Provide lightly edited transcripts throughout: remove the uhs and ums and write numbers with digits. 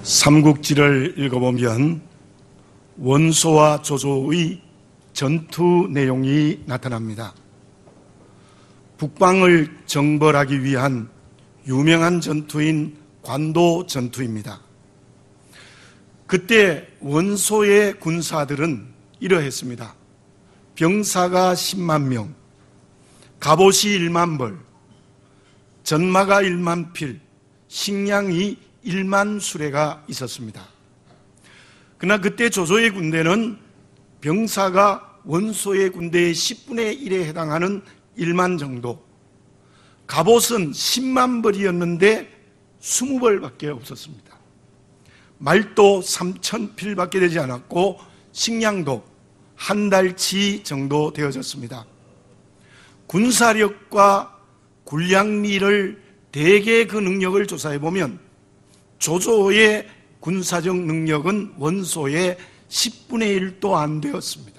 삼국지를 읽어보면 원소와 조조의 전투 내용이 나타납니다. 북방을 정벌하기 위한 유명한 전투인 관도 전투입니다. 그때 원소의 군사들은 이러했습니다. 병사가 10만 명, 갑옷이 1만 벌, 전마가 1만 필, 식량이 1만 수레가 있었습니다. 그러나 그때 조조의 군대는 병사가 원소의 군대의 10분의 1에 해당하는 1만 정도, 갑옷은 10만 벌이었는데 20벌밖에 없었습니다. 말도 3,000필밖에 되지 않았고 식량도 한 달치 정도 되어졌습니다. 군사력과 군량미를 대개 그 능력을 조사해보면 조조의 군사적 능력은 원소의 10분의 1도 안 되었습니다.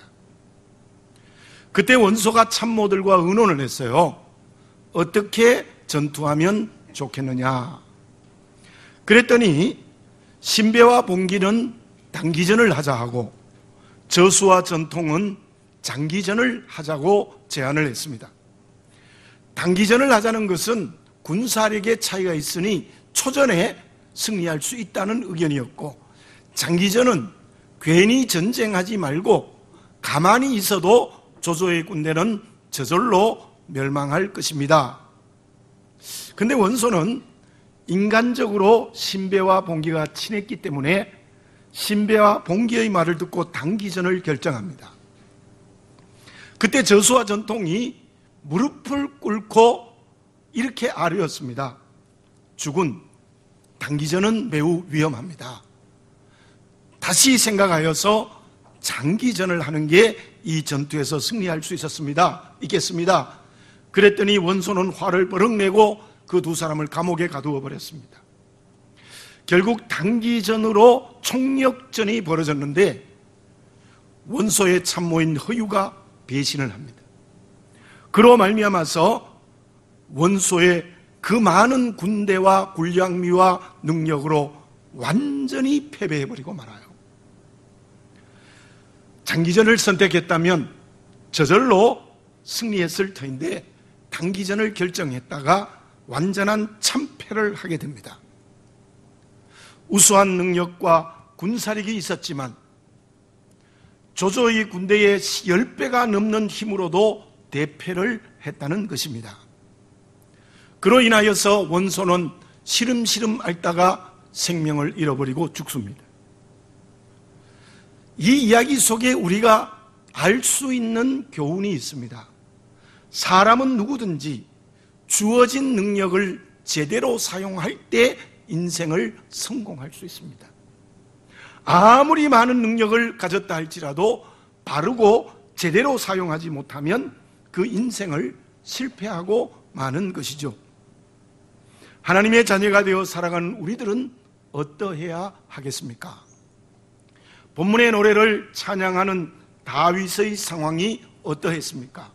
그때 원소가 참모들과 의논을 했어요. 어떻게 전투하면 좋겠느냐. 그랬더니 신배와 봉기는 단기전을 하자 하고 저수와 전통은 장기전을 하자고 제안을 했습니다. 단기전을 하자는 것은 군사력의 차이가 있으니 초전에 승리할 수 있다는 의견이었고, 장기전은 괜히 전쟁하지 말고 가만히 있어도 조조의 군대는 저절로 멸망할 것입니다. 그런데 원소는 인간적으로 신배와 봉기가 친했기 때문에 신배와 봉기의 말을 듣고 단기전을 결정합니다. 그때 저수와 전통이 무릎을 꿇고 이렇게 아뢰었습니다. 주군, 단기전은 매우 위험합니다. 다시 생각하여서 장기전을 하는 게 이 전투에서 승리할 수 있겠습니다. 그랬더니 원소는 화를 버럭 내고 그 두 사람을 감옥에 가두어 버렸습니다. 결국 단기전으로 총력전이 벌어졌는데 원소의 참모인 허유가 배신을 합니다. 그로 말미암아서 원소의 그 많은 군대와 군량미와 능력으로 완전히 패배해버리고 말아요. 장기전을 선택했다면 저절로 승리했을 터인데 단기전을 결정했다가 완전한 참패를 하게 됩니다. 우수한 능력과 군사력이 있었지만 조조의 군대의 10배가 넘는 힘으로도 대패를 했다는 것입니다. 그로 인하여서 원소는 시름시름 앓다가 생명을 잃어버리고 죽습니다. 이 이야기 속에 우리가 알 수 있는 교훈이 있습니다. 사람은 누구든지 주어진 능력을 제대로 사용할 때 인생을 성공할 수 있습니다. 아무리 많은 능력을 가졌다 할지라도 바르고 제대로 사용하지 못하면 그 인생을 실패하고 마는 것이죠. 하나님의 자녀가 되어 살아가는 우리들은 어떠해야 하겠습니까? 본문의 노래를 찬양하는 다윗의 상황이 어떠했습니까?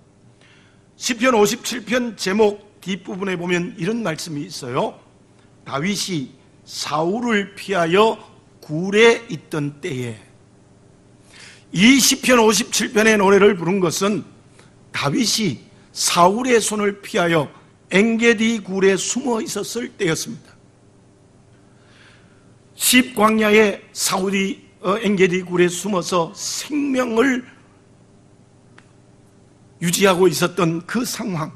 시편 57편 제목 뒷부분에 보면 이런 말씀이 있어요. 다윗이 사울을 피하여 굴에 있던 때에. 이 시편 57편의 노래를 부른 것은 다윗이 사울의 손을 피하여 엔게디 굴에 숨어 있었을 때였습니다. 십광야에 사울이 엔게디 굴에 숨어서 생명을 유지하고 있었던 그 상황.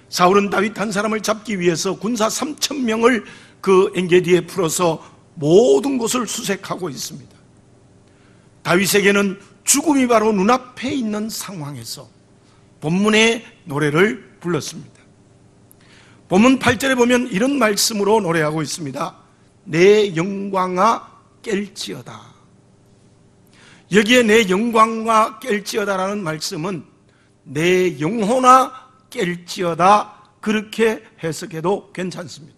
사울은 다윗 한 사람을 잡기 위해서 군사 3,000명을 그 엔게디에 풀어서 모든 곳을 수색하고 있습니다. 다윗에게는 죽음이 바로 눈앞에 있는 상황에서 본문의 노래를 불렀습니다. 본문 8절에 보면 이런 말씀으로 노래하고 있습니다. 내 영광아 깰지어다. 여기에 내 영광과 깰지어다라는 말씀은 내 영혼아 깰지어다, 그렇게 해석해도 괜찮습니다.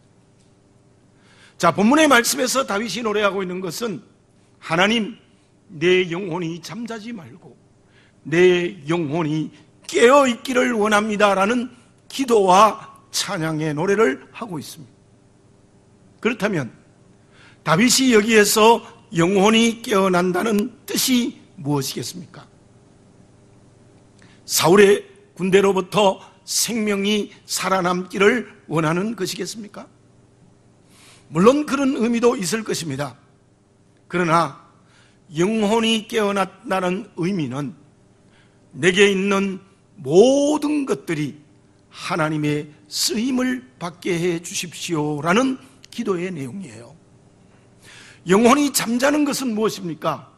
자, 본문의 말씀에서 다윗이 노래하고 있는 것은 하나님, 내 영혼이 잠자지 말고 내 영혼이 깨어있기를 원합니다라는 기도와 찬양의 노래를 하고 있습니다. 그렇다면 다윗이 여기에서 영혼이 깨어난다는 뜻이 무엇이겠습니까? 사울의 군대로부터 생명이 살아남기를 원하는 것이겠습니까? 물론 그런 의미도 있을 것입니다. 그러나 영혼이 깨어났다는 의미는 내게 있는 모든 것들이 하나님의 쓰임을 받게 해 주십시오라는 기도의 내용이에요. 영혼이 잠자는 것은 무엇입니까?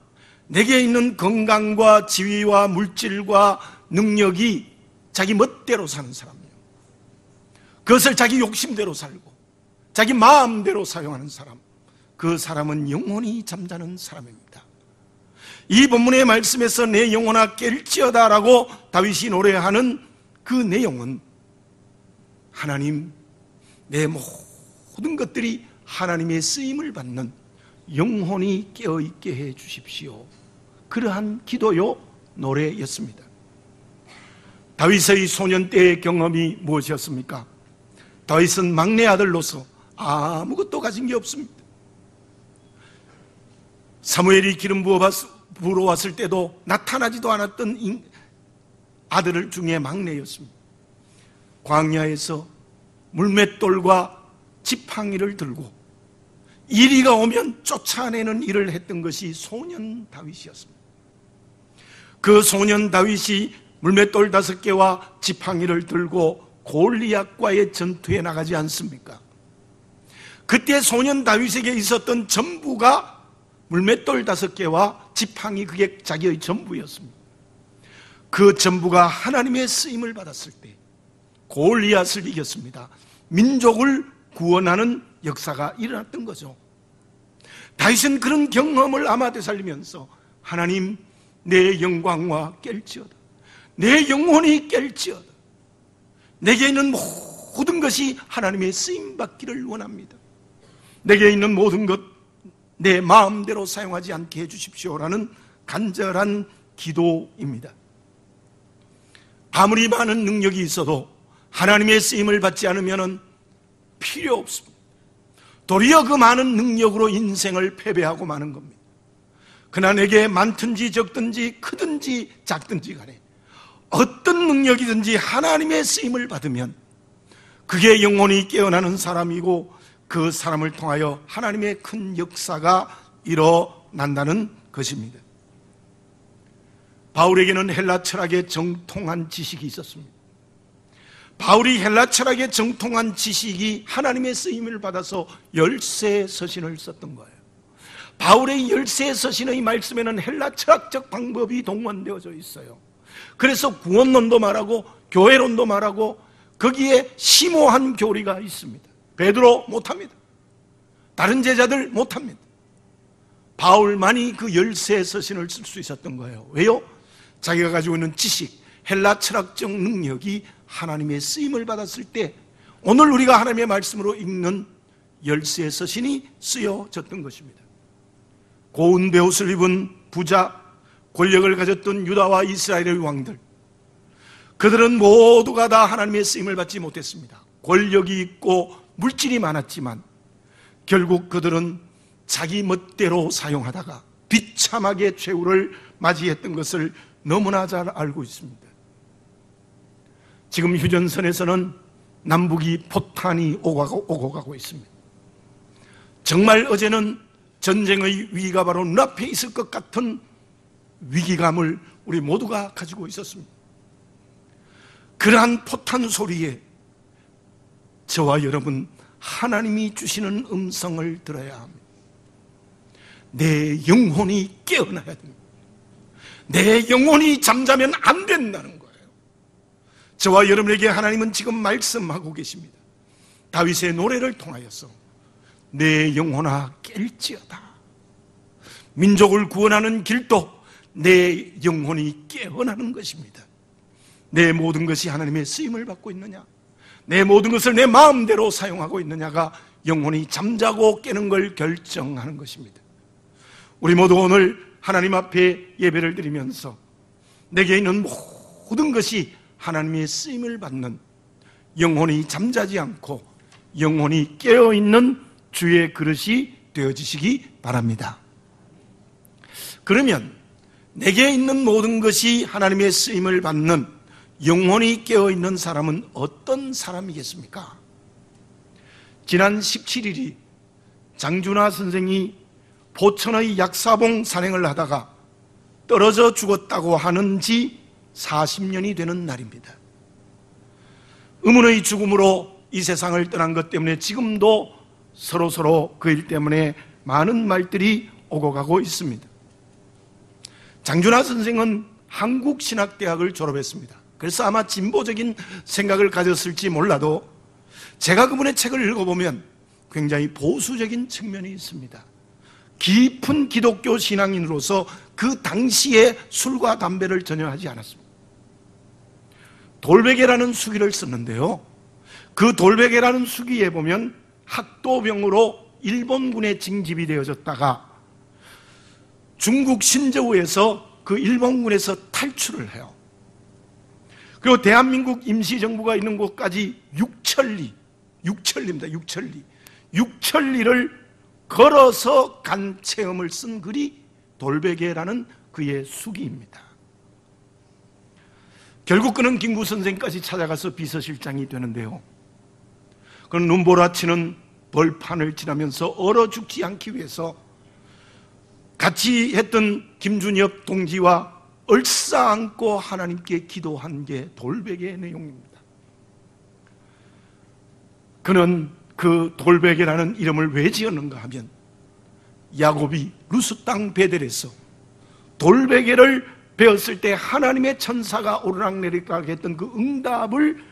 내게 있는 건강과 지위와 물질과 능력이 자기 멋대로 사는 사람이에요. 그것을 자기 욕심대로 살고 자기 마음대로 사용하는 사람, 그 사람은 영혼이 잠자는 사람입니다. 이 본문의 말씀에서 내 영혼아 깰지어다 라고 다윗이 노래하는 그 내용은 하나님, 내 모든 것들이 하나님의 쓰임을 받는 영혼이 깨어있게 해 주십시오. 그러한 기도요 노래였습니다. 다윗의 소년 때의 경험이 무엇이었습니까? 다윗은 막내 아들로서 아무것도 가진 게 없습니다. 사무엘이 기름 부으러 왔을 때도 나타나지도 않았던 아들 중에 막내였습니다. 광야에서 물맷돌과 지팡이를 들고 이리가 오면 쫓아내는 일을 했던 것이 소년 다윗이었습니다. 그 소년 다윗이 물맷돌 5개와 지팡이를 들고 골리앗과의 전투에 나가지 않습니까? 그때 소년 다윗에게 있었던 전부가 물맷돌 5개와 지팡이, 그게 자기의 전부였습니다. 그 전부가 하나님의 쓰임을 받았을 때 골리앗을 이겼습니다. 민족을 구원하는 역사가 일어났던 거죠. 다윗은 그런 경험을 아마 되살리면서 하나님, 내 영광과 깰지어다, 내 영혼이 깰지어다, 내게 있는 모든 것이 하나님의 쓰임받기를 원합니다. 내게 있는 모든 것 내 마음대로 사용하지 않게 해주십시오라는 간절한 기도입니다. 아무리 많은 능력이 있어도 하나님의 쓰임을 받지 않으면 필요 없습니다. 도리어 그 많은 능력으로 인생을 패배하고 마는 겁니다. 그러나 내게 많든지 적든지 크든지 작든지 간에 어떤 능력이든지 하나님의 쓰임을 받으면 그게 영혼이 깨어나는 사람이고 그 사람을 통하여 하나님의 큰 역사가 일어난다는 것입니다. 바울에게는 헬라 철학의 정통한 지식이 있었습니다. 바울이 헬라 철학의 정통한 지식이 하나님의 쓰임을 받아서 열쇠 서신을 썼던 거예요. 바울의 열쇠 서신의 말씀에는 헬라 철학적 방법이 동원되어져 있어요. 그래서 구원론도 말하고 교회론도 말하고 거기에 심오한 교리가 있습니다. 베드로 못합니다. 다른 제자들 못합니다. 바울만이 그 열쇠 서신을 쓸 수 있었던 거예요. 왜요? 자기가 가지고 있는 지식, 헬라 철학적 능력이 하나님의 쓰임을 받았을 때 오늘 우리가 하나님의 말씀으로 읽는 열쇠 서신이 쓰여졌던 것입니다. 고운 베옷을 입은 부자, 권력을 가졌던 유다와 이스라엘의 왕들, 그들은 모두가 다 하나님의 쓰임을 받지 못했습니다. 권력이 있고 물질이 많았지만 결국 그들은 자기 멋대로 사용하다가 비참하게 최후를 맞이했던 것을 너무나 잘 알고 있습니다. 지금 휴전선에서는 남북이 포탄이 오고 가고 있습니다. 정말 어제는 전쟁의 위기가 바로 눈앞에 있을 것 같은 위기감을 우리 모두가 가지고 있었습니다. 그러한 포탄 소리에 저와 여러분 하나님이 주시는 음성을 들어야 합니다. 내 영혼이 깨어나야 됩니다. 내 영혼이 잠자면 안 된다는 거예요. 저와 여러분에게 하나님은 지금 말씀하고 계십니다. 다윗의 노래를 통하여서 내 영혼아 깰지어다. 민족을 구원하는 길도 내 영혼이 깨어나는 것입니다. 내 모든 것이 하나님의 쓰임을 받고 있느냐, 내 모든 것을 내 마음대로 사용하고 있느냐가 영혼이 잠자고 깨는 걸 결정하는 것입니다. 우리 모두 오늘 하나님 앞에 예배를 드리면서 내게 있는 모든 것이 하나님의 쓰임을 받는, 영혼이 잠자지 않고 영혼이 깨어있는 주의 그릇이 되어지시기 바랍니다. 그러면 내게 있는 모든 것이 하나님의 쓰임을 받는 영혼이 깨어있는 사람은 어떤 사람이겠습니까? 지난 17일이 장준하 선생이 포천의 약사봉 산행을 하다가 떨어져 죽었다고 하는 지 40년이 되는 날입니다. 의문의 죽음으로 이 세상을 떠난 것 때문에 지금도 서로 그 일 때문에 많은 말들이 오고 가고 있습니다. 장준하 선생은 한국신학대학을 졸업했습니다. 그래서 아마 진보적인 생각을 가졌을지 몰라도 제가 그분의 책을 읽어보면 굉장히 보수적인 측면이 있습니다. 깊은 기독교 신앙인으로서 그 당시에 술과 담배를 전혀 하지 않았습니다. 돌베개라는 수기를 썼는데요, 그 돌베개라는 수기에 보면 학도병으로 일본군에 징집이 되어졌다가 중국 신저우에서 그 일본군에서 탈출을 해요. 그리고 대한민국 임시정부가 있는 곳까지 6천리입니다. 6천리를 걸어서 간 체험을 쓴 글이 돌베개라는 그의 수기입니다. 결국 그는 김구 선생까지 찾아가서 비서실장이 되는데요, 그는 눈보라치는 벌판을 지나면서 얼어 죽지 않기 위해서 같이 했던 김준엽 동지와 얼싸안고 하나님께 기도한 게 돌베개의 내용입니다. 그는 그 돌베개라는 이름을 왜 지었는가 하면 야곱이 루스 땅 베델에서 돌베개를 배웠을 때 하나님의 천사가 오르락내리락 했던 그 응답을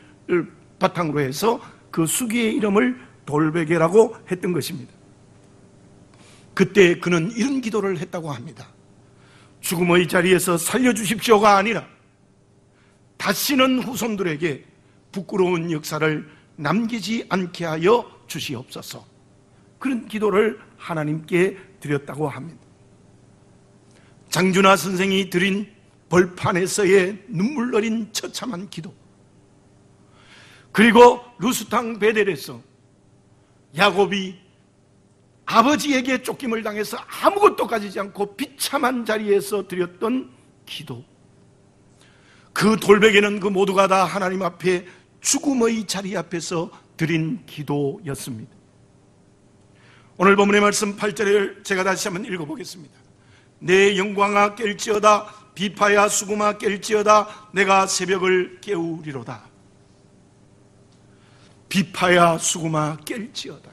바탕으로 해서 그 수기의 이름을 돌베개라고 했던 것입니다. 그때 그는 이런 기도를 했다고 합니다. 죽음의 자리에서 살려주십시오가 아니라 다시는 후손들에게 부끄러운 역사를 남기지 않게 하여 주시옵소서. 그런 기도를 하나님께 드렸다고 합니다. 장준하 선생이 드린 벌판에서의 눈물 어린 처참한 기도, 그리고 루스탕 베델에서 야곱이 아버지에게 쫓김을 당해서 아무것도 가지지 않고 비참한 자리에서 드렸던 기도, 그 돌베개는 그 모두가 다 하나님 앞에 죽음의 자리 앞에서 드린 기도였습니다. 오늘 본문의 말씀 8절을 제가 다시 한번 읽어보겠습니다. 내 영광아 깰지어다, 비파야 수금아 깰지어다, 내가 새벽을 깨우리로다. 비파야 수금아 깰지어다.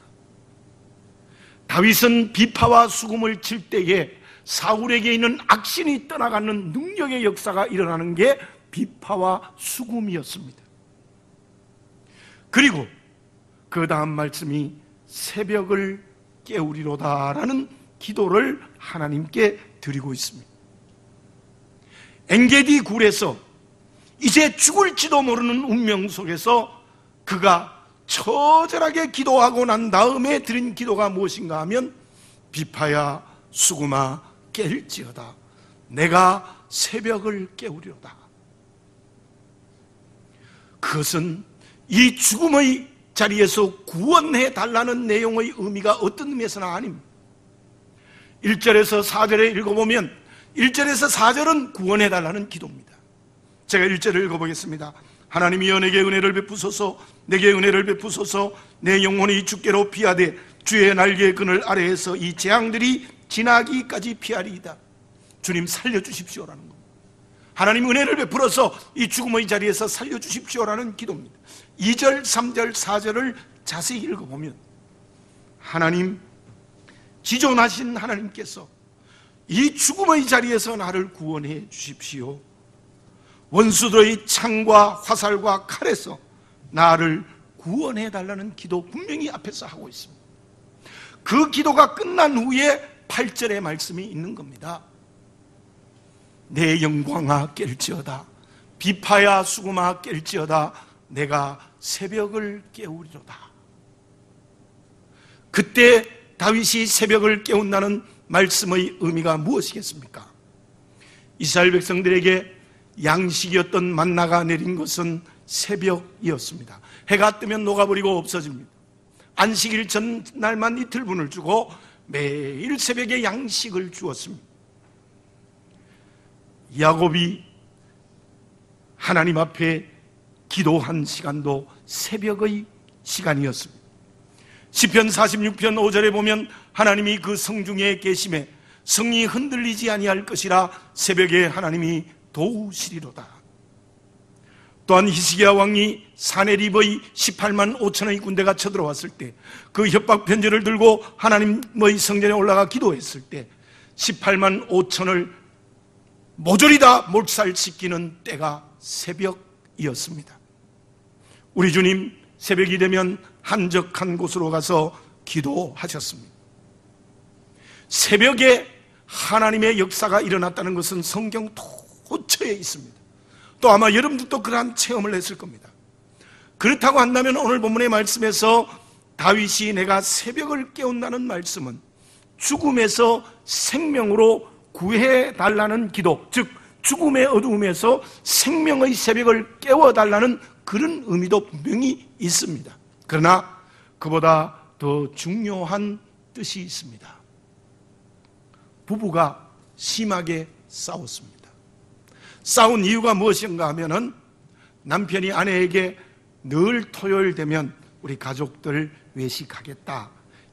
다윗은 비파와 수금을 칠 때에 사울에게 있는 악신이 떠나가는 능력의 역사가 일어나는 게 비파와 수금이었습니다. 그리고 그 다음 말씀이 새벽을 깨우리로다라는 기도를 하나님께 드리고 있습니다. 엔게디 굴에서 이제 죽을지도 모르는 운명 속에서 그가 처절하게 기도하고 난 다음에 드린 기도가 무엇인가 하면 비파야 수금아 깰지어다, 내가 새벽을 깨우리로다. 그것은 이 죽음의 자리에서 구원해 달라는 내용의 의미가 어떤 의미에서나 아닙니다. 1절에서 4절에 읽어보면 1절에서 4절은 구원해 달라는 기도입니다. 제가 1절을 읽어보겠습니다. 하나님이여 내게 은혜를 베푸소서, 내게 은혜를 베푸소서. 내 영혼이 주께로 피하되 주의 날개 그늘 아래에서 이 재앙들이 지나기까지 피하리이다. 주님 살려주십시오라는 겁니다. 하나님 은혜를 베풀어서 이 죽음의 자리에서 살려주십시오라는 기도입니다. 2절, 3절, 4절을 자세히 읽어보면 하나님, 지존하신 하나님께서 이 죽음의 자리에서 나를 구원해 주십시오. 원수들의 창과 화살과 칼에서 나를 구원해 달라는 기도 분명히 앞에서 하고 있습니다. 그 기도가 끝난 후에 8절의 말씀이 있는 겁니다. 내 영광아 깰지어다, 비파야 수금아 깰지어다, 내가 새벽을 깨우리로다. 그때 다윗이 새벽을 깨운다는 말씀의 의미가 무엇이겠습니까? 이스라엘 백성들에게 양식이었던 만나가 내린 것은 새벽이었습니다. 해가 뜨면 녹아버리고 없어집니다. 안식일 전날만 이틀분을 주고 매일 새벽에 양식을 주었습니다. 야곱이 하나님 앞에 기도한 시간도 새벽의 시간이었습니다. 시편 46편 5절에 보면 하나님이 그 성중에 계심에 성이 흔들리지 아니할 것이라 새벽에 하나님이 도우시리로다. 또한 히스기야 왕이 사네립의 18만 5천의 군대가 쳐들어왔을 때 그 협박 편지를 들고 하나님의 성전에 올라가 기도했을 때 18만 5천을 모조리 다 몰살시키는 때가 새벽이었습니다. 우리 주님 새벽이 되면 한적한 곳으로 가서 기도하셨습니다. 새벽에 하나님의 역사가 일어났다는 것은 성경 도처에 있습니다. 또 아마 여러분들도 그러한 체험을 했을 겁니다. 그렇다고 한다면 오늘 본문의 말씀에서 다윗이 내가 새벽을 깨운다는 말씀은 죽음에서 생명으로 구해달라는 기도, 즉 죽음의 어두움에서 생명의 새벽을 깨워달라는 그런 의미도 분명히 있습니다. 그러나 그보다 더 중요한 뜻이 있습니다. 부부가 심하게 싸웠습니다. 싸운 이유가 무엇인가 하면은 남편이 아내에게 늘 토요일 되면 우리 가족들 외식하겠다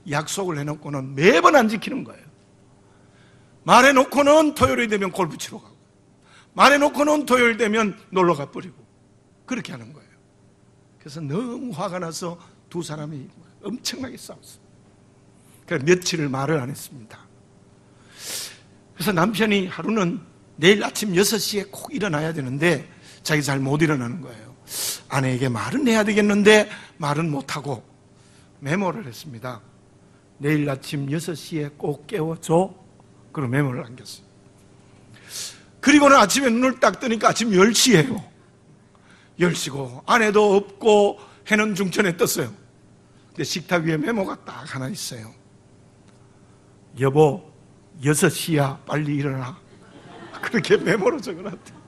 약속을 해놓고는 매번 안 지키는 거예요. 말해놓고는 토요일이 되면 골프 치러 가고, 말해놓고는 토요일 되면 놀러 가버리고, 그렇게 하는 거예요. 그래서 너무 화가 나서 두 사람이 엄청나게 싸웠어요. 그래서 며칠을 말을 안 했습니다. 그래서 남편이 하루는 내일 아침 6시에 꼭 일어나야 되는데 자기 잘 못 일어나는 거예요. 아내에게 말은 해야 되겠는데 말은 못하고 메모를 했습니다. 내일 아침 6시에 꼭 깨워줘. 그리고 메모를 남겼어요. 그리고는 아침에 눈을 딱 뜨니까 아침 10시예요. 10시고 아내도 없고 해는 중천에 떴어요. 근데 식탁 위에 메모가 딱 하나 있어요. 여보 6시야 빨리 일어나. 그렇게 메모로 적어놨대요.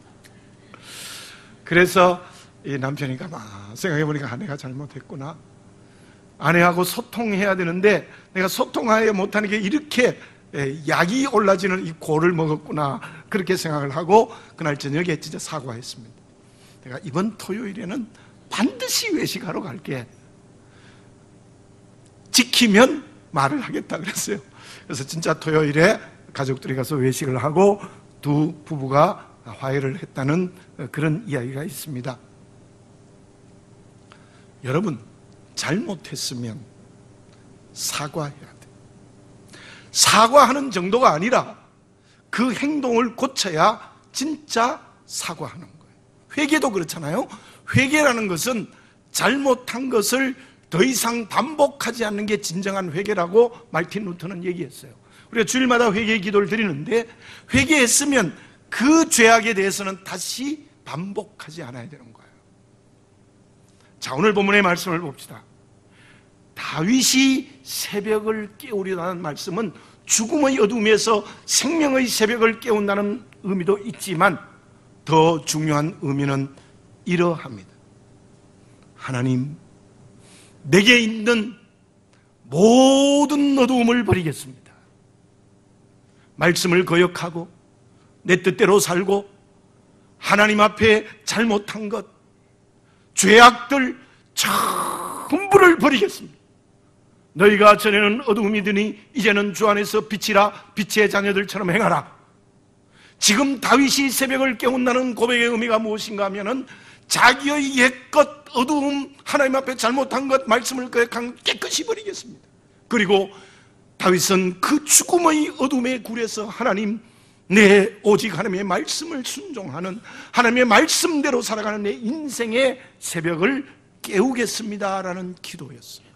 그래서 이 남편이 가만 생각해보니까 내가 잘못했구나. 아내하고 소통해야 되는데 내가 소통하여 못하는 게 이렇게 약이 올라지는 이 고를 먹었구나. 그렇게 생각을 하고 그날 저녁에 진짜 사과했습니다. 내가 이번 토요일에는 반드시 외식하러 갈게. 지키면 말을 하겠다 그랬어요. 그래서 진짜 토요일에 가족들이 가서 외식을 하고 두 부부가 화해를 했다는 그런 이야기가 있습니다. 여러분, 잘못했으면 사과해야 돼요. 사과하는 정도가 아니라 그 행동을 고쳐야 진짜 사과하는 거예요. 회개도 그렇잖아요. 회개라는 것은 잘못한 것을 더 이상 반복하지 않는 게 진정한 회개라고 말틴 루터는 얘기했어요. 우리가 주일마다 회개 기도를 드리는데 회개했으면 그 죄악에 대해서는 다시 반복하지 않아야 되는 거예요. 자, 오늘 본문의 말씀을 봅시다. 다윗이 새벽을 깨우리라는 말씀은 죽음의 어둠에서 생명의 새벽을 깨운다는 의미도 있지만 더 중요한 의미는 이러합니다. 하나님, 내게 있는 모든 어두움을 버리겠습니다. 말씀을 거역하고 내 뜻대로 살고 하나님 앞에 잘못한 것, 죄악들 전부를 버리겠습니다. 너희가 전에는 어두움이더니 이제는 주 안에서 빛이라. 빛의 자녀들처럼 행하라. 지금 다윗이 새벽을 깨운다는 고백의 의미가 무엇인가 하면은 자기의 옛것, 어두움, 하나님 앞에 잘못한 것, 말씀을 거역한 것 깨끗이 버리겠습니다. 그리고 다윗은 그 죽음의 어둠의 굴에서 하나님, 내 오직 하나님의 말씀을 순종하는, 하나님의 말씀대로 살아가는 내 인생의 새벽을 깨우겠습니다라는 기도였어요.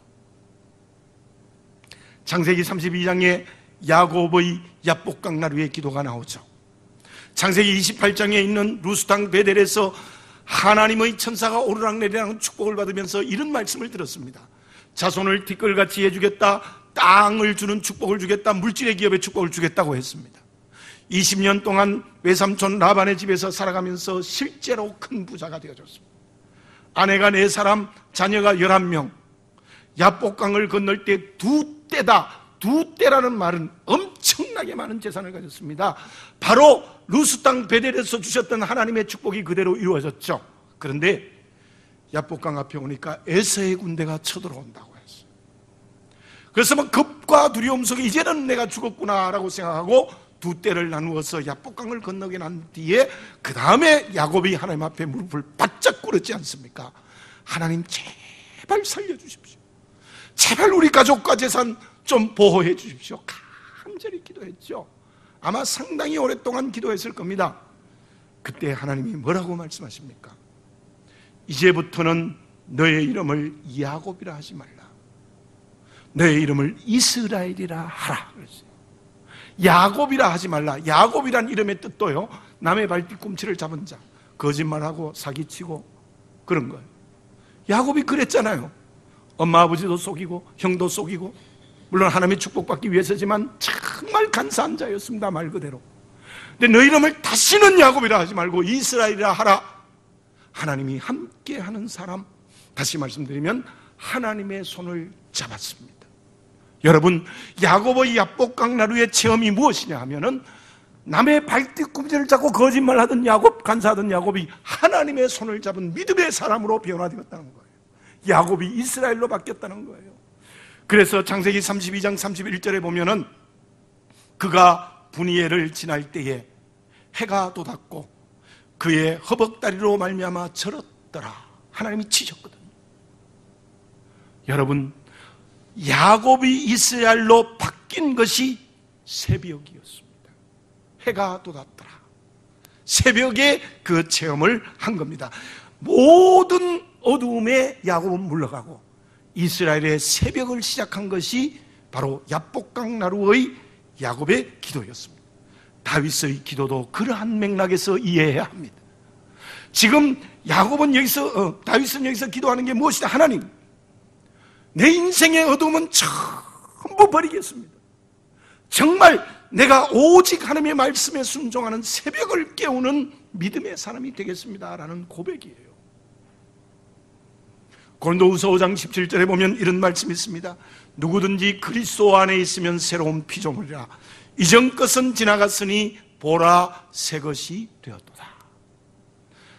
창세기 32장에 야곱의 야복강 나루의 기도가 나오죠. 창세기 28장에 있는 루스탕 베델에서 하나님의 천사가 오르락내리락 축복을 받으면서 이런 말씀을 들었습니다. 자손을 티끌같이 해주겠다, 땅을 주는 축복을 주겠다, 물질의 기업의 축복을 주겠다고 했습니다. 20년 동안 외삼촌 라반의 집에서 살아가면서 실제로 큰 부자가 되어졌습니다. 아내가 4사람, 자녀가 11명. 야복강을 건널 때 2떼다 두 떼라는 말은 엄청나게 많은 재산을 가졌습니다. 바로 루스 땅 베델에서 주셨던 하나님의 축복이 그대로 이루어졌죠. 그런데 야복강 앞에 오니까 에서의 군대가 쳐들어온다고 했어요. 그래서 막 겁과 두려움 속에 이제는 내가 죽었구나라고 생각하고 두 떼를 나누어서 야복강을 건너게 난 뒤에 그 다음에 야곱이 하나님 앞에 무릎을 바짝 꿇었지 않습니까? 하나님 제발 살려주십시오. 제발 우리 가족과 재산 좀 보호해 주십시오. 간절히 기도했죠. 아마 상당히 오랫동안 기도했을 겁니다. 그때 하나님이 뭐라고 말씀하십니까? 이제부터는 너의 이름을 야곱이라 하지 말라. 너의 이름을 이스라엘이라 하라. 그랬어요. 야곱이라 하지 말라. 야곱이란 이름의 뜻도요, 남의 발뒤꿈치를 잡은 자, 거짓말하고 사기치고 그런 거예요. 야곱이 그랬잖아요. 엄마 아버지도 속이고 형도 속이고, 물론 하나님의 축복받기 위해서지만 정말 간사한 자였습니다, 말 그대로. 근데 너 이름을 다시는 야곱이라 하지 말고 이스라엘이라 하라. 하나님이 함께하는 사람, 다시 말씀드리면 하나님의 손을 잡았습니다. 여러분, 야곱의 야복강 나루의 체험이 무엇이냐 하면은 남의 발뒤꿈치를 잡고 거짓말하던 야곱, 간사하던 야곱이 하나님의 손을 잡은 믿음의 사람으로 변화되었다는 거예요. 야곱이 이스라엘로 바뀌었다는 거예요. 그래서 창세기 32장 31절에 보면은 그가 분이엘을 지날 때에 해가 돋았고 그의 허벅다리로 말미암아 절었더라. 하나님이 치셨거든요. 여러분, 야곱이 이스라엘로 바뀐 것이 새벽이었습니다. 해가 돋았더라. 새벽에 그 체험을 한 겁니다. 모든 어두움에 야곱은 물러가고 이스라엘의 새벽을 시작한 것이 바로 야복강 나루의 야곱의 기도였습니다. 다윗의 기도도 그러한 맥락에서 이해해야 합니다. 지금 야곱은 여기서, 다윗은 여기서 기도하는 게 무엇이다? 하나님, 내 인생의 어두움은 전부 버리겠습니다. 정말 내가 오직 하나님의 말씀에 순종하는 새벽을 깨우는 믿음의 사람이 되겠습니다 라는 고백이에요. 고린도후서 5장 17절에 보면 이런 말씀이 있습니다. 누구든지 그리스도 안에 있으면 새로운 피조물이라. 이전 것은 지나갔으니 보라 새 것이 되었도다.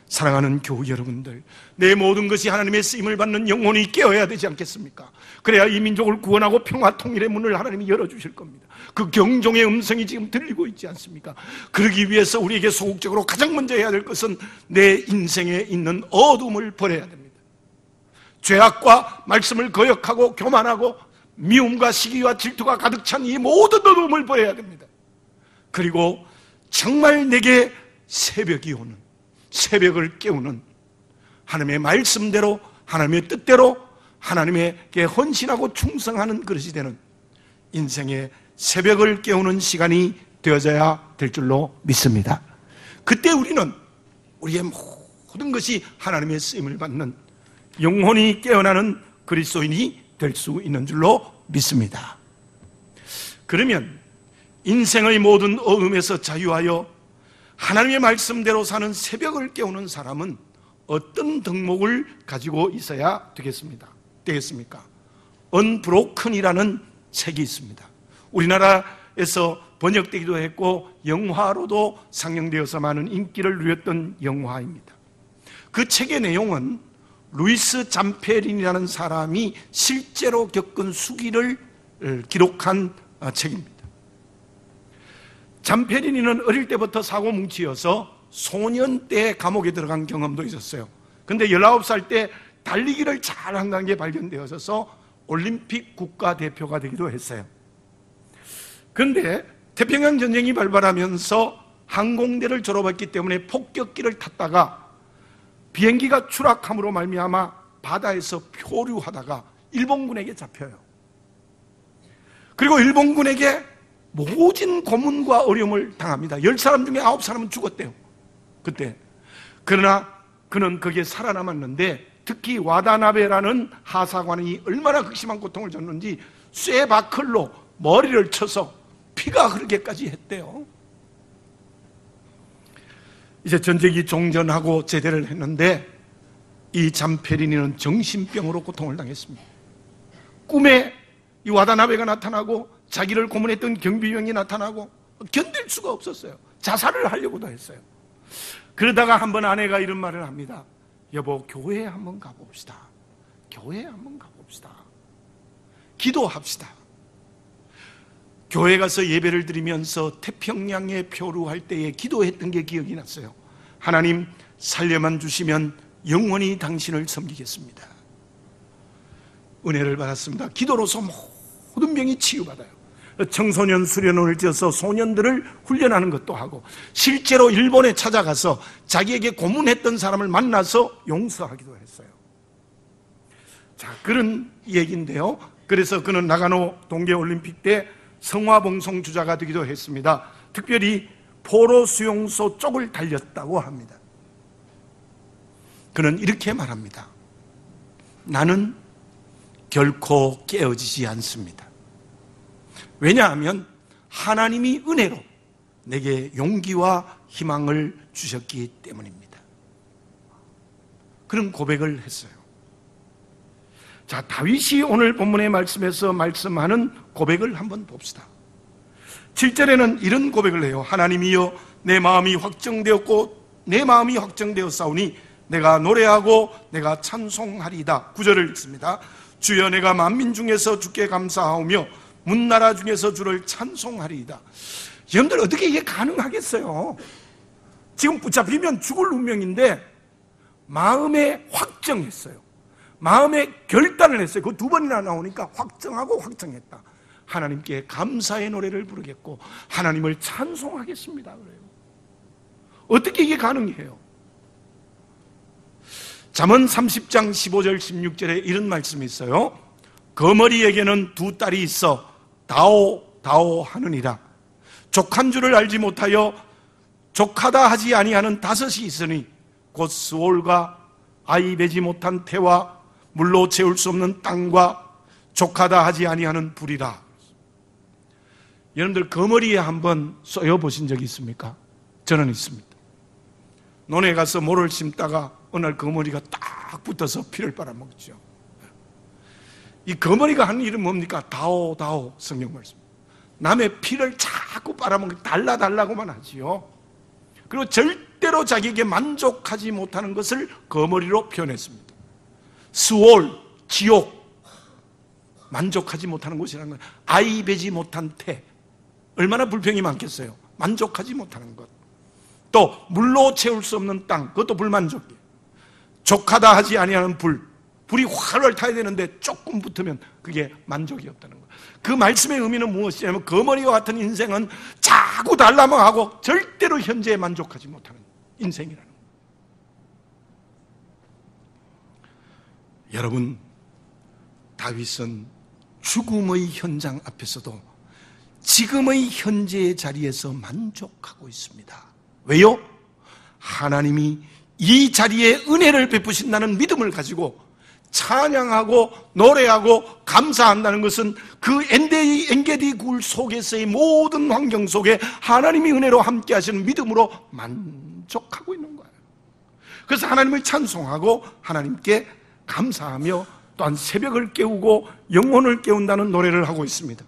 사랑하는 교우 여러분들, 내 모든 것이 하나님의 쓰임을 받는 영혼이 깨어야 되지 않겠습니까? 그래야 이 민족을 구원하고 평화 통일의 문을 하나님이 열어주실 겁니다. 그 경종의 음성이 지금 들리고 있지 않습니까? 그러기 위해서 우리에게 소극적으로 가장 먼저 해야 될 것은 내 인생에 있는 어둠을 버려야 됩니다. 죄악과 말씀을 거역하고 교만하고 미움과 시기와 질투가 가득 찬 이 모든 어둠을 버려야 됩니다. 그리고 정말 내게 새벽이 오는, 새벽을 깨우는 하나님의 말씀대로, 하나님의 뜻대로 하나님에게 헌신하고 충성하는 그릇이 되는 인생의 새벽을 깨우는 시간이 되어져야 될 줄로 믿습니다. 그때 우리는 우리의 모든 것이 하나님의 쓰임을 받는 영혼이 깨어나는 그리스도인이 될 수 있는 줄로 믿습니다. 그러면 인생의 모든 어둠에서 자유하여 하나님의 말씀대로 사는 새벽을 깨우는 사람은 어떤 덕목을 가지고 있어야 되겠습니까? 언브로큰이라는 책이 있습니다. 우리나라에서 번역되기도 했고 영화로도 상영되어서 많은 인기를 누렸던 영화입니다. 그 책의 내용은 루이스 잠페린이라는 사람이 실제로 겪은 수기를 기록한 책입니다. 잠페린이는 어릴 때부터 사고뭉치여서 소년 때 감옥에 들어간 경험도 있었어요. 근데 19살 때 달리기를 잘한다는 게 발견되어서 올림픽 국가대표가 되기도 했어요. 그런데 태평양 전쟁이 발발하면서 항공대를 졸업했기 때문에 폭격기를 탔다가 비행기가 추락함으로 말미암아 바다에서 표류하다가 일본군에게 잡혀요. 그리고 일본군에게 모진 고문과 어려움을 당합니다. 10사람 중에 9사람은 죽었대요, 그때. 그러나 그는 거기에 살아남았는데 특히 와다나베라는 하사관이 얼마나 극심한 고통을 줬는지 쇠바클로 머리를 쳐서 피가 흐르게까지 했대요. 이제 전쟁이 종전하고 제대를 했는데 이 잠페리니는 정신병으로 고통을 당했습니다. 꿈에 이 와다나베가 나타나고 자기를 고문했던 경비병이 나타나고 견딜 수가 없었어요. 자살을 하려고도 했어요. 그러다가 한번 아내가 이런 말을 합니다. 여보, 교회에 한번 가봅시다. 교회에 한번 가봅시다. 기도합시다. 교회 가서 예배를 드리면서 태평양에 표류할 때에 기도했던 게 기억이 났어요. 하나님, 살려만 주시면 영원히 당신을 섬기겠습니다. 은혜를 받았습니다. 기도로서 모든 병이 치유받아요. 청소년 수련원을 지어서 소년들을 훈련하는 것도 하고, 실제로 일본에 찾아가서 자기에게 고문했던 사람을 만나서 용서하기도 했어요. 자, 그런 얘기인데요. 그래서 그는 나가노 동계올림픽 때 성화봉송 주자가 되기도 했습니다. 특별히 포로 수용소 쪽을 달렸다고 합니다. 그는 이렇게 말합니다. 나는 결코 깨어지지 않습니다. 왜냐하면 하나님이 은혜로 내게 용기와 희망을 주셨기 때문입니다. 그런 고백을 했어요. 자, 다윗이 오늘 본문의 말씀에서 말씀하는 고백을 한번 봅시다. 7절에는 이런 고백을 해요. 하나님이여, 내 마음이 확정되었고 내 마음이 확정되었사오니 내가 노래하고 내가 찬송하리이다. 9절을 읽습니다. 주여, 내가 만민 중에서 주께 감사하오며 문나라 중에서 주를 찬송하리이다. 여러분들, 어떻게 이게 가능하겠어요? 지금 붙잡히면 죽을 운명인데 마음에 확정했어요. 마음에 결단을 했어요. 그 두 번이나 나오니까 확정하고 확정했다. 하나님께 감사의 노래를 부르겠고 하나님을 찬송하겠습니다. 그래요. 어떻게 이게 가능해요? 잠언 30장 15절 16절에 이런 말씀이 있어요. 거머리에게는 두 딸이 있어 다오 하느니라. 족한 줄을 알지 못하여 족하다 하지 아니하는 다섯이 있으니 곧 스올과 아이 베지 못한 태와 물로 채울 수 없는 땅과 족하다 하지 아니하는 불이라. 여러분들, 거머리에 한번 쏘여 보신 적이 있습니까? 저는 있습니다. 논에 가서 모를 심다가 어느 날 거머리가 딱 붙어서 피를 빨아먹죠. 이 거머리가 하는 일은 뭡니까? 다오 성경 말씀. 남의 피를 자꾸 빨아먹고 달라달라고만 하지요. 그리고 절대로 자기에게 만족하지 못하는 것을 거머리로 표현했습니다. 스올, 지옥, 만족하지 못하는 곳이라는 거예요. 아이 베지 못한 태, 얼마나 불평이 많겠어요. 만족하지 못하는 것. 또 물로 채울 수 없는 땅, 그것도 불만족이에요. 족하다 하지 아니하는 불이 활활 타야 되는데 조금 붙으면 그게 만족이 없다는 거예요. 그 말씀의 의미는 무엇이냐면 거머리와 같은 인생은 자꾸 달라망하고 절대로 현재에 만족하지 못하는 인생이라는 거예요. 여러분, 다윗은 죽음의 현장 앞에서도 지금의 현재의 자리에서 만족하고 있습니다. 왜요? 하나님이 이 자리에 은혜를 베푸신다는 믿음을 가지고 찬양하고 노래하고 감사한다는 것은 그 엔게디 굴 속에서의 모든 환경 속에 하나님이 은혜로 함께 하시는 믿음으로 만족하고 있는 거예요. 그래서 하나님을 찬송하고 하나님께 감사하며 또한 새벽을 깨우고 영혼을 깨운다는 노래를 하고 있습니다.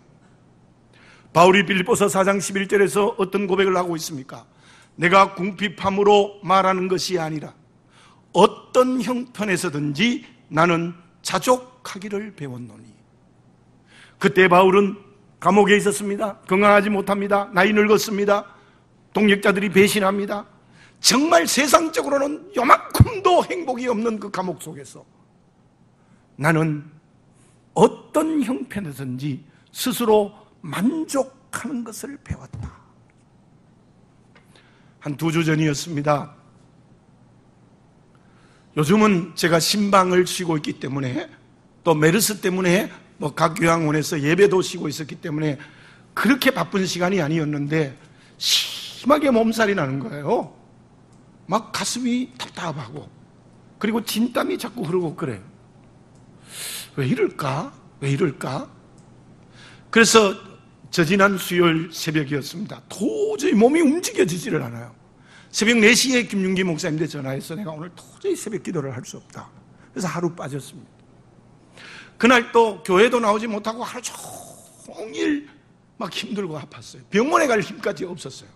바울이 빌립보서 4장 11절에서 어떤 고백을 하고 있습니까? 내가 궁핍함으로 말하는 것이 아니라 어떤 형편에서든지 나는 자족하기를 배웠노니. 그때 바울은 감옥에 있었습니다. 건강하지 못합니다. 나이 늙었습니다. 동역자들이 배신합니다. 정말 세상적으로는 요만큼도 행복이 없는 그 감옥 속에서 나는 어떤 형편에서든지 스스로 만족하는 것을 배웠다. 한 2주 전이었습니다. 요즘은 제가 신방을 쉬고 있기 때문에 또 메르스 때문에 각 요양원에서 예배도 쉬고 있었기 때문에 그렇게 바쁜 시간이 아니었는데 심하게 몸살이 나는 거예요. 막 가슴이 답답하고 그리고 진땀이 자꾸 흐르고 그래요. 왜 이럴까? 그래서 지난 수요일 새벽이었습니다. 도저히 몸이 움직여지지를 않아요. 새벽 4시에 김윤기 목사님한테 전화해서 내가 오늘 도저히 새벽 기도를 할 수 없다. 그래서 하루 빠졌습니다. 그날 또 교회도 나오지 못하고 하루 종일 막 힘들고 아팠어요. 병원에 갈 힘까지 없었어요.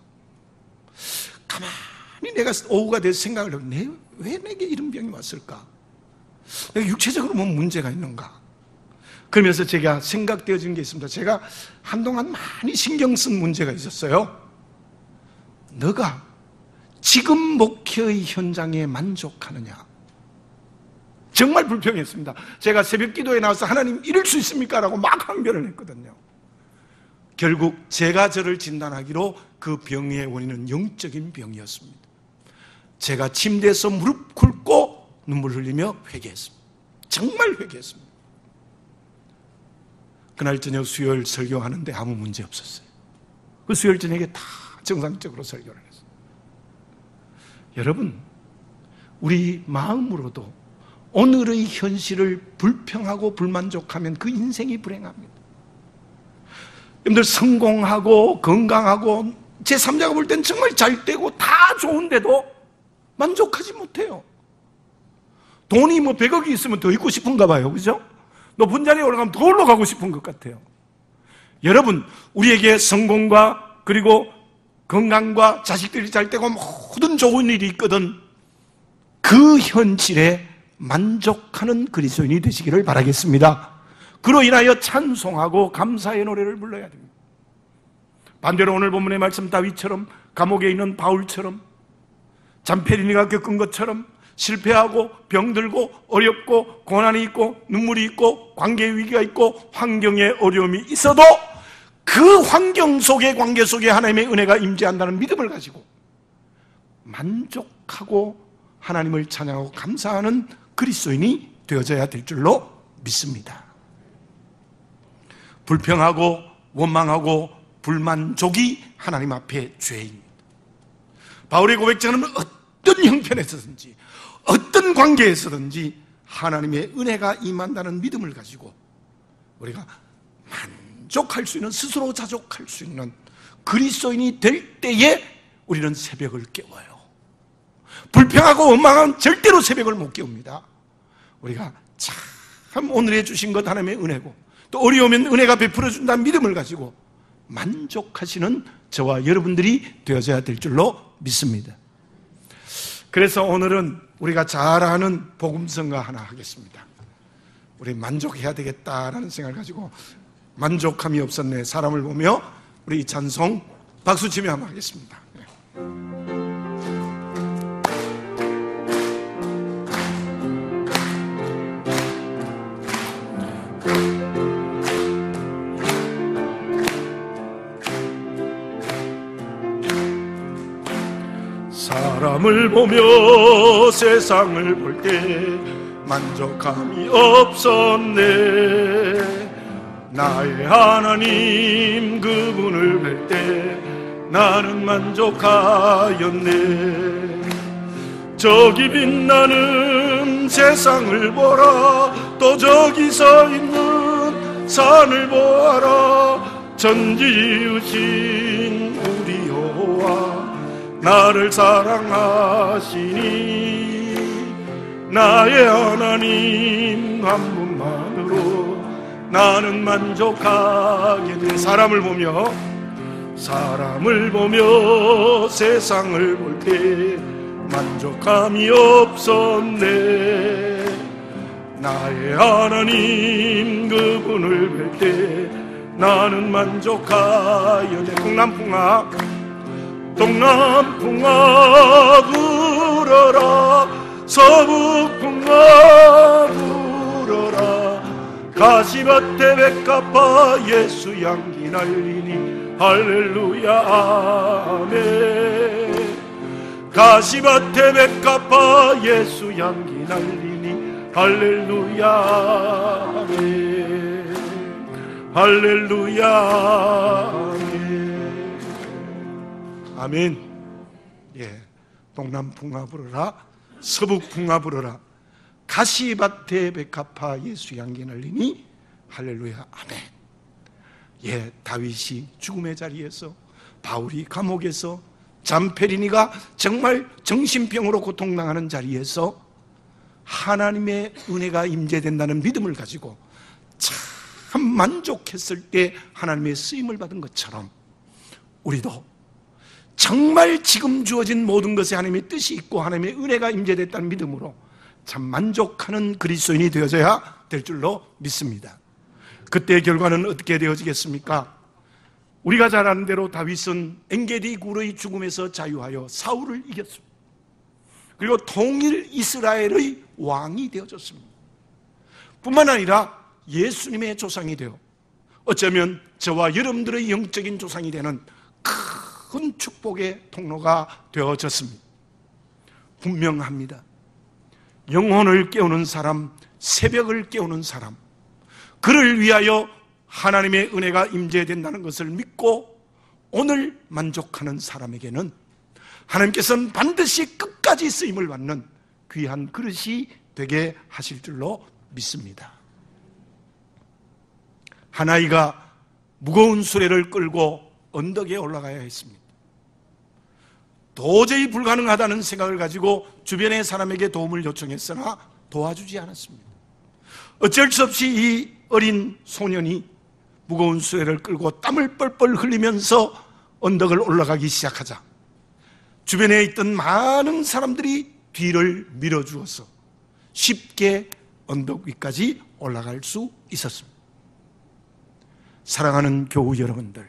가만히 내가 오후가 돼서 생각을 해요. 왜 내게 이런 병이 왔을까? 내가 육체적으로 뭐 문제가 있는가? 그러면서 제가 생각되어진 게 있습니다. 제가 한동안 많이 신경 쓴 문제가 있었어요. 너가 지금 목회의 현장에 만족하느냐? 정말 불평했습니다. 제가 새벽 기도에 나와서 하나님 이럴 수 있습니까? 라고 막 항변을 했거든요. 결국 제가 저를 진단하기로 그 병의 원인은 영적인 병이었습니다. 제가 침대에서 무릎 꿇고 눈물 흘리며 회개했습니다. 정말 회개했습니다. 그날 저녁 수요일 설교하는데 아무 문제 없었어요. 그 수요일 저녁에 다 정상적으로 설교를 했어요. 여러분, 우리 마음으로도 오늘의 현실을 불평하고 불만족하면 그 인생이 불행합니다. 여러분들 성공하고 건강하고 제3자가 볼 땐 정말 잘 되고 다 좋은데도 만족하지 못해요. 돈이 뭐 100억이 있으면 더 있고 싶은가 봐요. 그죠? 높은 자리에 올라가면 더 올라가고 싶은 것 같아요. 여러분, 우리에게 성공과 그리고 건강과 자식들이 잘 되고 모든 좋은 일이 있거든. 그 현실에 만족하는 그리스도인이 되시기를 바라겠습니다. 그로 인하여 찬송하고 감사의 노래를 불러야 됩니다. 반대로 오늘 본문의 말씀 다윗처럼 감옥에 있는 바울처럼 잠페리니가 겪은 것처럼 실패하고 병들고 어렵고 고난이 있고 눈물이 있고 관계의 위기가 있고 환경의 어려움이 있어도 그 환경 속에 관계 속에 하나님의 은혜가 임재한다는 믿음을 가지고 만족하고 하나님을 찬양하고 감사하는 그리스도인이 되어져야 될 줄로 믿습니다. 불평하고 원망하고 불만족이 하나님 앞에 죄입니다. 바울의 고백처럼 어떤 형편에서든지 어떤 관계에서든지 하나님의 은혜가 임한다는 믿음을 가지고 우리가 만족할 수 있는, 스스로 자족할 수 있는 그리스도인이 될 때에 우리는 새벽을 깨워요. 불평하고 원망은 절대로 새벽을 못 깨웁니다. 우리가 참 오늘에 주신 것 하나님의 은혜고 또 어려우면 은혜가 베풀어준다는 믿음을 가지고 만족하시는 저와 여러분들이 되어져야 될 줄로 믿습니다. 그래서 오늘은 우리가 잘 아는 복음성가 하나 하겠습니다. 우리 만족해야 되겠다라는 생각을 가지고 만족함이 없었네 사람을 보며 우리 이 찬송 박수치며 한번 하겠습니다. 사람을 보며 세상을 볼 때 만족함이 없었네. 나의 하나님 그분을 뵐 때 나는 만족하였네. 저기 빛나는 세상을 보라. 또 저기 서 있는 산을 보아라. 전지으신 우리 여호와 나를 사랑하시니 나의 하나님 한 분만으로 나는 만족하겠네. 사람을 보며 세상을 볼 때 만족함이 없었네. 나의 하나님 그분을 뵐 때 나는 만족하였네. 동남풍아 불어라. 서북풍아 불어라. 가시밭에 백합화 예수 향기 날리니 할렐루야 아멘. 가시밭에 백합화 예수 향기 날리니 할렐루야 아멘. 할렐루야 아멘. 아멘. 예, 동남풍아 불어라. 서북풍아 불어라. 가시밭에 백합화 예수 향기 날리니 할렐루야 아멘. 예, 다윗이 죽음의 자리에서, 바울이 감옥에서, 잠페리니가 정말 정신병으로 고통당하는 자리에서 하나님의 은혜가 임재된다는 믿음을 가지고 참 참 만족했을 때 하나님의 쓰임을 받은 것처럼 우리도 정말 지금 주어진 모든 것에 하나님의 뜻이 있고 하나님의 은혜가 임재됐다는 믿음으로 참 만족하는 그리스도인이 되어져야 될 줄로 믿습니다. 그때의 결과는 어떻게 되어지겠습니까? 우리가 잘 아는 대로 다윗은 엔게디 굴의 죽음에서 자유하여 사울을 이겼습니다. 그리고 통일 이스라엘의 왕이 되어졌습니다. 뿐만 아니라 예수님의 조상이 되어 어쩌면 저와 여러분들의 영적인 조상이 되는 큰 축복의 통로가 되어졌습니다. 분명합니다. 영혼을 깨우는 사람, 새벽을 깨우는 사람, 그를 위하여 하나님의 은혜가 임재된다는 것을 믿고 오늘 만족하는 사람에게는 하나님께서는 반드시 끝까지 쓰임을 받는 귀한 그릇이 되게 하실 줄로 믿습니다. 한 아이가 무거운 수레를 끌고 언덕에 올라가야 했습니다. 도저히 불가능하다는 생각을 가지고 주변의 사람에게 도움을 요청했으나 도와주지 않았습니다. 어쩔 수 없이 이 어린 소년이 무거운 수레를 끌고 땀을 뻘뻘 흘리면서 언덕을 올라가기 시작하자 주변에 있던 많은 사람들이 뒤를 밀어주어서 쉽게 언덕 위까지 올라갈 수 있었습니다. 사랑하는 교우 여러분들,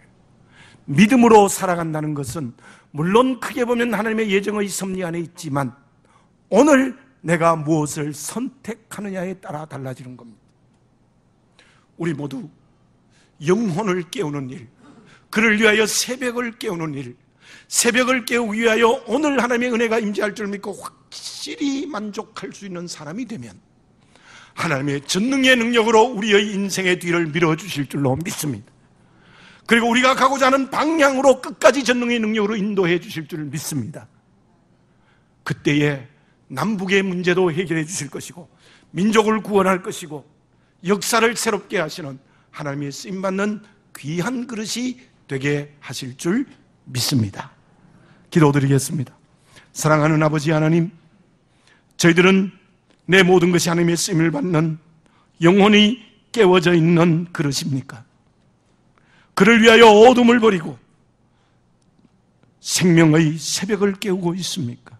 믿음으로 살아간다는 것은 물론 크게 보면 하나님의 예정의 섭리 안에 있지만 오늘 내가 무엇을 선택하느냐에 따라 달라지는 겁니다. 우리 모두 영혼을 깨우는 일, 그를 위하여 새벽을 깨우는 일, 새벽을 깨우기 위하여 오늘 하나님의 은혜가 임재할 줄 믿고 확실히 만족할 수 있는 사람이 되면 하나님의 전능의 능력으로 우리의 인생의 뒤를 밀어주실 줄로 믿습니다. 그리고 우리가 가고자 하는 방향으로 끝까지 전능의 능력으로 인도해 주실 줄 믿습니다. 그때에 남북의 문제도 해결해 주실 것이고 민족을 구원할 것이고 역사를 새롭게 하시는 하나님의 쓰임받는 귀한 그릇이 되게 하실 줄 믿습니다. 기도드리겠습니다. 사랑하는 아버지 하나님, 저희들은 내 모든 것이 하나님의 쓰임을 받는 영혼이 깨워져 있는 그릇입니까? 그를 위하여 어둠을 버리고 생명의 새벽을 깨우고 있습니까?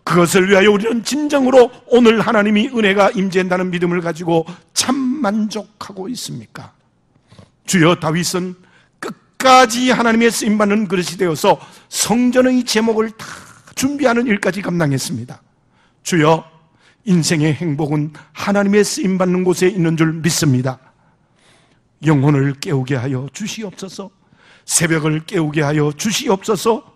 그것을 위하여 우리는 진정으로 오늘 하나님이 은혜가 임재한다는 믿음을 가지고 참 만족하고 있습니까? 주여, 다윗은 끝까지 하나님의 쓰임받는 그릇이 되어서 성전의 제목을 다 준비하는 일까지 감당했습니다. 주여, 인생의 행복은 하나님의 쓰임받는 곳에 있는 줄 믿습니다. 영혼을 깨우게 하여 주시옵소서. 새벽을 깨우게 하여 주시옵소서.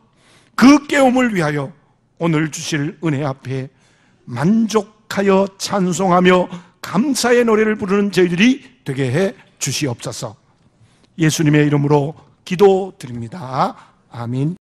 그 깨움을 위하여 오늘 주실 은혜 앞에 만족하여 찬송하며 감사의 노래를 부르는 저희들이 되게 해 주시옵소서. 예수님의 이름으로 기도드립니다. 아멘.